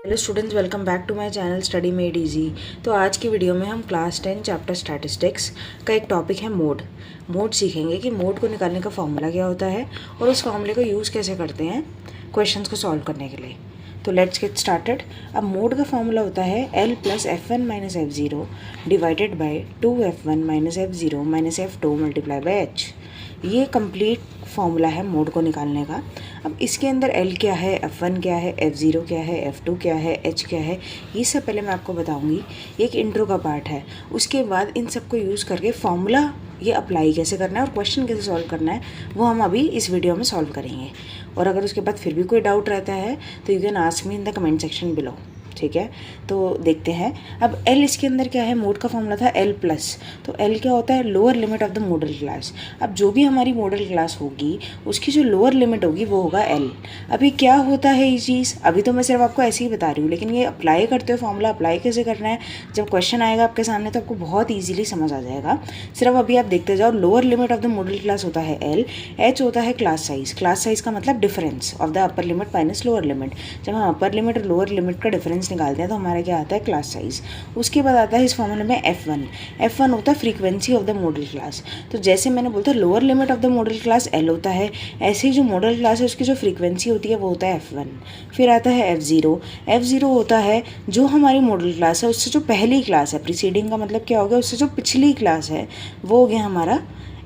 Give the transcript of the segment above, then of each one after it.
Hello students, welcome back to my channel study made easy. तो आज की video में हम क्लास 10 चैप्टर स्टैटिस्टिक्स का एक टॉपिक है मोड सीखेंगे कि मोड को निकालने का फॉर्मूला क्या होता है और उस फॉर्मूले को यूज़ कैसे करते हैं क्वेश्चंस को सॉल्व करने के लिए। तो लेट्स गेट स्टार्टेड। अब मोड का फॉर्मूला होता है L plus F1 minus F0 divided by 2F1 minus F0 minus F2 multiply by H। ये कंप्लीट फॉर्मूला है मोड को निकालने का। अब इसके अंदर L क्या है, F1 क्या है, F0 क्या है, F2 क्या है, H क्या है, ये सब पहले मैं आपको बताऊंगी। एक इंट्रो का पार्ट है। उसके बाद इन सब को यूज़ करके फॉर्मूला ये अप्लाई कैसे करना है और क्वेश्चन कैसे सॉल्व करना है वो हम अभी इस वीडियो में सॉल्व करेंगे। और अगर उसके बाद फिर भी कोई डाउट रहता है तो you can ask me in the comment section below. ठीक है, तो देखते हैं। अब L इसके अंदर क्या है, मोड का फॉर्मूला था L प्लस। तो L क्या होता है, lower limit of the modal class. अब जो भी हमारी मॉडल क्लास होगी उसकी जो लोअर लिमिट होगी वो होगा L। अभी क्या होता है ये चीज़, अभी तो मैं सिर्फ आपको ऐसे ही बता रही हूँ, लेकिन ये अप्लाई करते हुए फॉर्मूला अप्लाई कैसे करना है जब क्वेश्चन आएगा आपके सामने तो आपको बहुत ईजिली समझ आ जाएगा। सिर्फ अभी आप देखते जाओ। Lower limit of the modal class होता है L। H होता है क्लास साइज। क्लास साइज का मतलब difference of the upper limit minus lower limit. जब हम अपर लिमिट और लोअर लिमिट का डिफरेंस निकालते हैं तो हमारा क्या आता है, क्लास साइज। उसके बाद आता है इस फॉर्मूले में F1। F1 होता है frequency of the modal class. तो जैसे मैंने बोलता है lower limit of the modal class L होता है, ऐसे ही जो मॉडल क्लास है उसकी जो फ्रीक्वेंसी होती है वो होता है F1। फिर आता है F0। F0 होता है जो हमारी मॉडल क्लास है उससे जो पहली क्लास है, प्रीसीडिंग का मतलब क्या हो गया, उससे जो पिछली क्लास है वो हो गया हमारा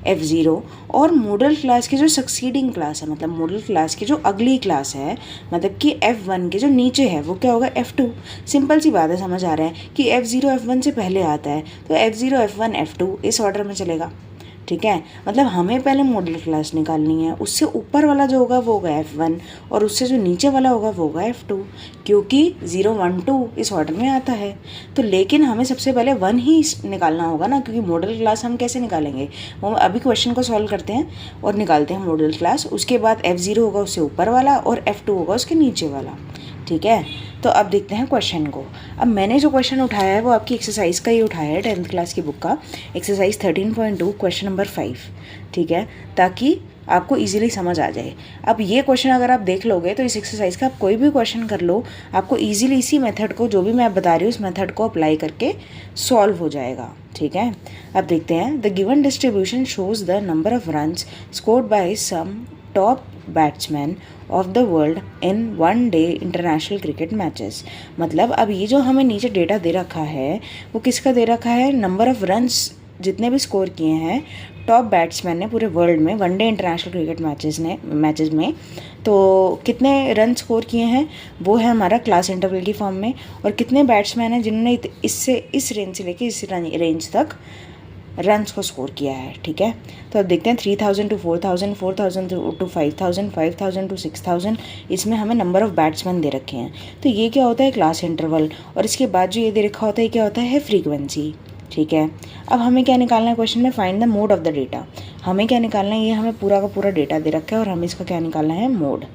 F0। और मॉडल क्लास की जो सक्सीडिंग क्लास है, मतलब मॉडल क्लास की जो अगली क्लास है, मतलब कि F1 के जो नीचे है वो क्या होगा, F2। सिंपल सी बात है, समझ आ रहा है कि F0 F1 से पहले आता है तो F0 F1 F2 इस ऑर्डर में चलेगा। ठीक है, मतलब हमें पहले मॉडल क्लास निकालनी है, उससे ऊपर वाला जो होगा वो होगा F1 और उससे जो नीचे वाला होगा वो होगा F2, क्योंकि 0 1 2 इस ऑर्डर में आता है। तो लेकिन हमें सबसे पहले 1 ही निकालना होगा ना, क्योंकि मॉडल क्लास हम कैसे निकालेंगे वो अभी क्वेश्चन को सॉल्व करते हैं और निकालते हैं मॉडल क्लास। उसके बाद F0 होगा उससे ऊपर वाला और F2 होगा उसके नीचे वाला। ठीक है, तो अब देखते हैं क्वेश्चन को। अब मैंने जो क्वेश्चन उठाया है वो आपकी एक्सरसाइज का ही उठाया है, 10th क्लास की बुक का, एक्सरसाइज 13.2 क्वेश्चन नंबर 5। ठीक है, ताकि आपको इजीली समझ आ जाए। अब ये क्वेश्चन अगर आप देख लोगे तो इस एक्सरसाइज का आप कोई भी क्वेश्चन कर लो, आपको इजीली इसी मेथड को, जो भी मैं बता रही हूँ, इस मेथड को अप्लाई करके सॉल्व हो जाएगा। ठीक है, अब देखते हैं। The given distribution shows the number of runs scored by some top batsmen of the world in 1 day international cricket matches. मतलब अब ये जो हमें नीचे डेटा दे रखा है वो किसका दे रखा है, नंबर ऑफ रन्स जितने भी स्कोर किए हैं टॉप बैट्समैन ने पूरे वर्ल्ड में 1 डे इंटरनेशनल क्रिकेट मैचेस में, तो कितने रन स्कोर किए हैं वो है हमारा क्लास इंटरवल की फॉर्म में। और कितने बैट्समैन हैं जिन्होंने इससे इस रेंज से लेके इस रेंज तक रन्स को स्कोर किया है। ठीक है, तो अब देखते हैं 3000 टू 4000, 4000 टू 5000, 5000 टू 6000, इसमें हमें नंबर ऑफ बैट्समैन दे रखे हैं। तो ये क्या होता है, क्लास इंटरवल। और इसके बाद जो ये दे रखा होता है क्या होता है, फ्रीक्वेंसी। ठीक है, अब हमें क्या निकालना है क्वेश्चन में, find the mode of the data. हमें क्या निकालना है, ये हमें पूरा का पूरा डेटा दे रखा है और हमें इसका क्या निकालना है, मोड।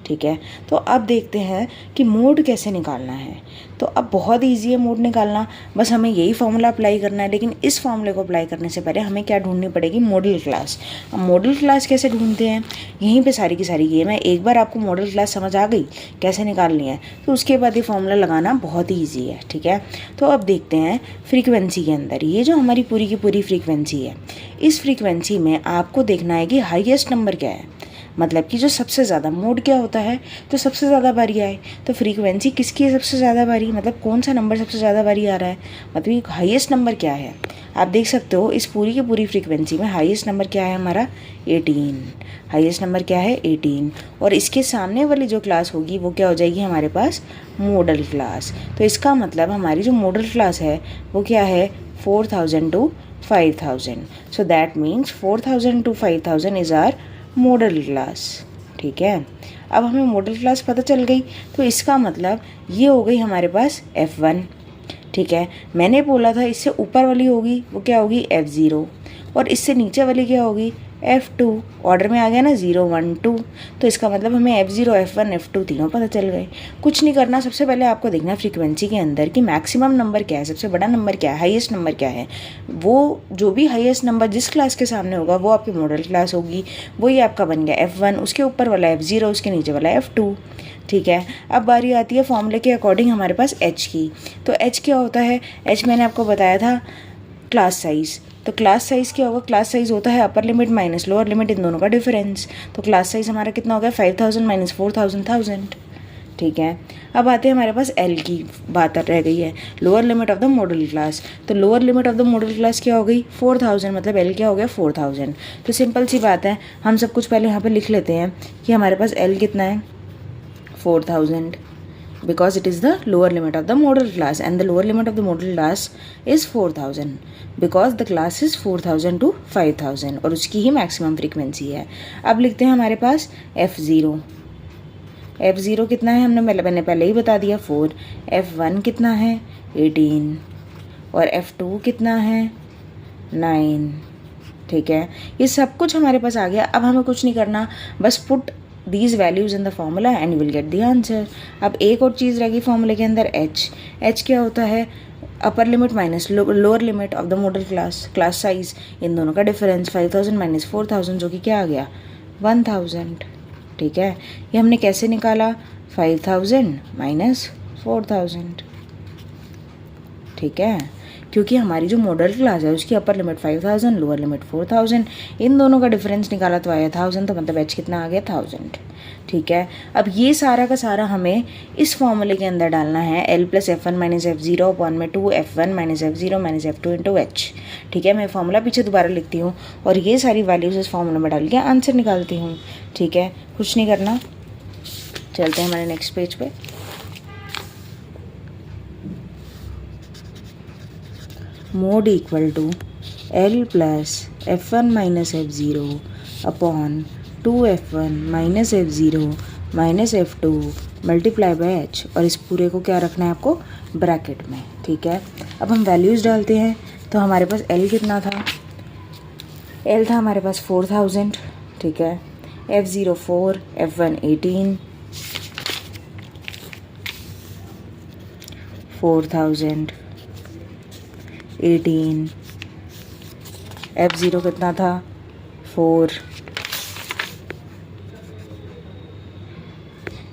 ठीक है, तो अब देखते हैं कि मोड कैसे निकालना है। तो अब बहुत ईजी है मोड निकालना, बस हमें यही फॉर्मूला अप्लाई करना है। लेकिन इस फॉर्मूले को अप्लाई करने से पहले हमें क्या ढूंढनी पड़ेगी, मॉडल क्लास। अब मॉडल क्लास कैसे ढूंढते हैं, यहीं पे सारी की सारी गेम है। एक बार आपको मॉडल क्लास समझ आ गई कैसे निकालनी है तो उसके बाद ये फॉर्मूला लगाना बहुत ही ईजी है। ठीक है, तो अब देखते हैं फ्रीक्वेंसी के अंदर ये जो हमारी पूरी की पूरी फ्रीक्वेंसी है, इस फ्रीक्वेंसी में आपको देखना है कि हाईएस्ट नंबर क्या है, मतलब कि जो सबसे ज़्यादा, मोड क्या होता है तो सबसे ज़्यादा बारी आए। तो फ्रीक्वेंसी किसकी है सबसे ज़्यादा बारी, मतलब कौन सा नंबर सबसे ज़्यादा बारी आ रहा है, मतलब हाईएस्ट नंबर क्या है। आप देख सकते हो इस पूरी की पूरी फ्रीक्वेंसी में हाईएस्ट नंबर क्या है हमारा, 18। हाईएस्ट नंबर क्या है, 18। और इसके सामने वाली जो क्लास होगी वो क्या हो जाएगी हमारे पास, मॉडल क्लास। तो इसका मतलब हमारी जो मॉडल क्लास है वो क्या है, 4000 to 5000। So that means 4000 to 5000 is our modal class. ठीक है, अब हमें मॉडल क्लास पता चल गई तो इसका मतलब ये हो गई हमारे पास F1। ठीक है, मैंने बोला था इससे ऊपर वाली होगी वो क्या होगी, F0, और इससे नीचे वाली क्या होगी, F2 ऑर्डर में आ गया ना 0 1 2, तो इसका मतलब हमें F0 F1 F2 तीनों पता चल गए। कुछ नहीं करना, सबसे पहले आपको देखना है फ्रीक्वेंसी के अंदर कि मैक्सिमम नंबर क्या है, सबसे बड़ा नंबर क्या है, हाईएस्ट नंबर क्या है। वो जो भी हाईएस्ट नंबर जिस क्लास के सामने होगा वो आपकी मॉडल क्लास होगी। वो ये आपका बन गया F1, उसके ऊपर वाला F0, उसके नीचे वाला F2। ठीक है, अब बारी आती है फॉर्मूले के अकॉर्डिंग हमारे पास H की। तो H क्या होता है, H मैंने आपको बताया था क्लास साइज़। तो क्लास साइज़ क्या होगा, क्लास साइज़ होता है upper limit minus lower limit, इन दोनों का डिफरेंस। तो क्लास साइज़ हमारा कितना हो गया 5000 माइनस 4000 1000। ठीक है, अब आते हैं हमारे पास L की बात रह गई है, lower limit of the modal class. तो lower limit of the modal class क्या हो गई 4000, मतलब L क्या हो गया 4000। तो सिंपल सी बात है, हम सब कुछ पहले यहाँ पे लिख लेते हैं कि हमारे पास L कितना है 4000, because it is the lower limit of the model class and the lower limit of the model class is 4000 because the class is 4000 to 5000 और उसकी ही मैक्सिमम फ्रीक्वेंसी है। अब लिखते हैं हमारे पास F0। F0 कितना है मैंने पहले ही बता दिया 4। F1 कितना है 18 और F2 कितना है 9। ठीक है, ये सब कुछ हमारे पास आ गया। अब हमें कुछ नहीं करना, बस put these values in the formula and you will get the answer। अब एक और चीज़ रहेगी फॉर्मूले के अंदर H क्या होता है upper limit minus lower limit of the modal class, class size, इन दोनों का डिफरेंस 5000 माइनस 4000 जो कि क्या आ गया 1000। ठीक है, ये हमने कैसे निकाला 5000 माइनस 4000। ठीक है, क्योंकि हमारी जो मॉडल क्लास है उसकी अपर लिमिट 5000 लोअर लिमिट 4000, इन दोनों का डिफरेंस निकाला तो आया 1000, तो मतलब H कितना आ गया 1000। ठीक है, अब ये सारा का सारा हमें इस फॉर्मूले के अंदर डालना है L plus F1 minus F0 upon में 2 F1 minus F0 minus F2 into H। ठीक है, मैं फॉर्मूला पीछे दोबारा लिखती हूँ और ये सारी वैल्यूज़ इस फॉर्मूला में डाल के आंसर निकालती हूँ। ठीक है, कुछ नहीं करना, चलते हैं हमारे नेक्स्ट पेज पे। Mode equal to L plus F1 minus F0 upon 2 F1 minus F0 minus F2 multiply by H, और इस पूरे को क्या रखना है आपको ब्रैकेट में। ठीक है, अब हम वैल्यूज़ डालते हैं। तो हमारे पास L कितना था, L था हमारे पास 4000। ठीक है, F0 4, F1 18, 4000 18, F0 कितना था 4।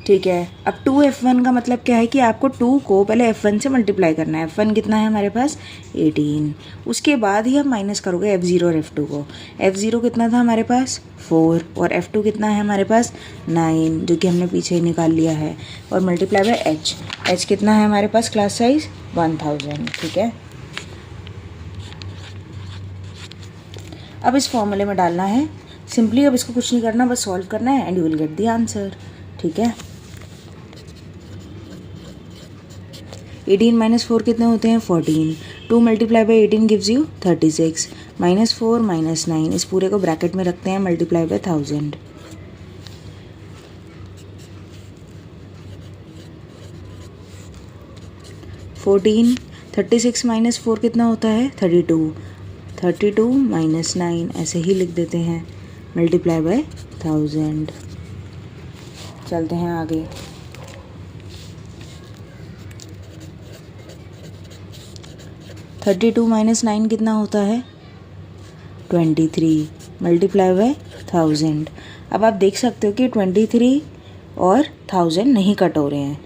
ठीक है, अब 2 F1 का मतलब क्या है कि आपको 2 को पहले F1 से मल्टीप्लाई करना है। F1 कितना है हमारे पास 18, उसके बाद ही आप माइनस करोगे F0 और F2 को। F0 कितना था हमारे पास 4 और F2 कितना है हमारे पास 9, जो कि हमने पीछे ही निकाल लिया है, और मल्टीप्लाई बाय H। H कितना है हमारे पास क्लास साइज 1000। ठीक है, अब इस फॉर्मूले में डालना है सिंपली, अब इसको कुछ नहीं करना, बस सॉल्व करना है and you will get the answer. ठीक है, 18 माइनस 4 कितने होते हैं 14, 2 multiply by 18 gives you 36, minus 4 minus 9, इस पूरे को ब्रैकेट में रखते हैं मल्टीप्लाई बाई 1000। फोर्टीन 36 माइनस 4 कितना होता है 32, 32 माइनस 9 ऐसे ही लिख देते हैं मल्टीप्लाई बाय 1000। चलते हैं आगे। थर्टी टू माइनस 9 कितना होता है 23 मल्टीप्लाई बाय 1000। अब आप देख सकते हो कि 23 और 1000 नहीं कट हो रहे हैं।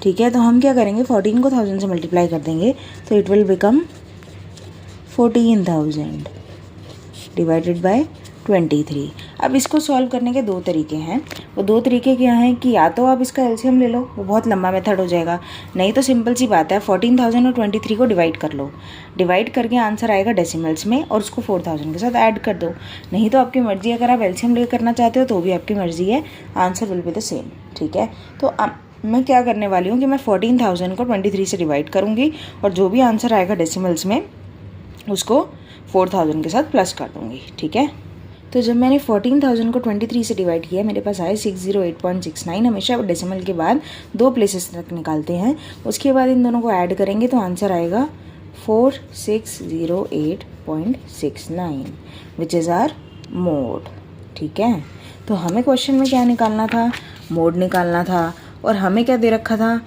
ठीक है, तो हम क्या करेंगे 14 को 1000 से मल्टीप्लाई कर देंगे, तो it will become 14000 divided by 23। अब इसको सॉल्व करने के दो तरीके हैं। वो दो तरीके क्या हैं कि या तो आप इसका एलसीएम ले लो, वो बहुत लंबा मेथड हो जाएगा, नहीं तो सिंपल सी बात है 14000 और 23 को डिवाइड कर लो, डिवाइड करके आंसर आएगा डेसिमल्स में और उसको 4000 के साथ ऐड कर दो। नहीं तो आपकी मर्ज़ी, अगर आप एलसीएम लेकर करना चाहते हो तो भी आपकी मर्ज़ी है, answer will be the same. ठीक है, तो मैं क्या करने वाली हूँ कि मैं 14000 को 23 से डिवाइड करूँगी और जो भी आंसर आएगा डेसिमल्स में उसको 4000 के साथ प्लस कर दूँगी। ठीक है, तो जब मैंने 14000 को 23 से डिवाइड किया मेरे पास आए 608.69। हमेशा डेसिमल के बाद दो प्लेसेस तक निकालते हैं, उसके बाद इन दोनों को ऐड करेंगे तो आंसर आएगा 4608.69 विच इज़ आर मोड। ठीक है। तो हमें क्वेश्चन में क्या निकालना था, मोड निकालना था, और हमें क्या दे रखा था,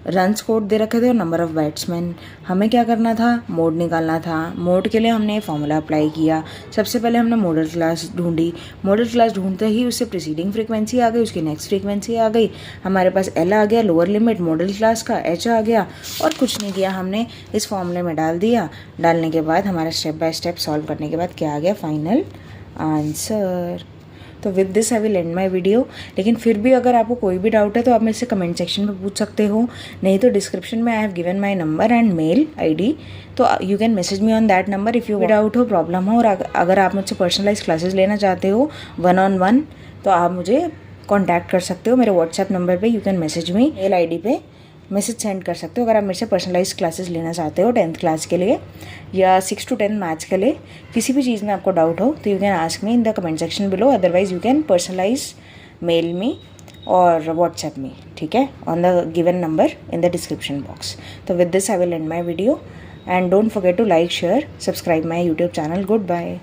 रन स्कोर दे रखे थे और नंबर ऑफ़ बैट्समैन। हमें क्या करना था, मोड निकालना था। मोड के लिए हमने ये फॉर्मूला अप्लाई किया। सबसे पहले हमने मॉडल क्लास ढूंढी। मॉडल क्लास ढूंढते ही उससे प्रीसीडिंग फ्रीक्वेंसी आ गई, उसकी नेक्स्ट फ्रीक्वेंसी आ गई, हमारे पास एल आ गया, लोअर लिमिट मॉडल क्लास का एच आ गया, और कुछ नहीं किया, हमने इस फॉर्मूले में डाल दिया। डालने के बाद हमारा स्टेप बाय स्टेप सॉल्व करने के बाद क्या आ गया, फाइनल आंसर। तो with this I will end my video. लेकिन फिर भी अगर आपको कोई भी डाउट है तो आप मेरे से कमेंट सेक्शन में पूछ सकते हो, नहीं तो डिस्क्रिप्शन में I have given my number and mail ID, तो you can message me on that number if you doubt हो, प्रॉब्लम हो। और अगर आप मुझसे पर्सनलाइज क्लासेस लेना चाहते हो 1-on-1, तो आप मुझे कॉन्टैक्ट कर सकते हो मेरे व्हाट्सएप नंबर पे। You can message me, mail ID पे मैसेज सेंड कर सकते हो अगर आप मेरे से पर्सनलाइज क्लासेस लेना चाहते हो 10th क्लास के लिए या 6 to 10 मैथ्स के लिए। किसी भी चीज़ में आपको डाउट हो तो you can ask me in the comment section below, otherwise you can personalise mail me और व्हाट्सएप मी, ठीक है, on the given number in the description box. तो with this I will end my video and don't forget to like, share, subscribe my YouTube channel. Good bye.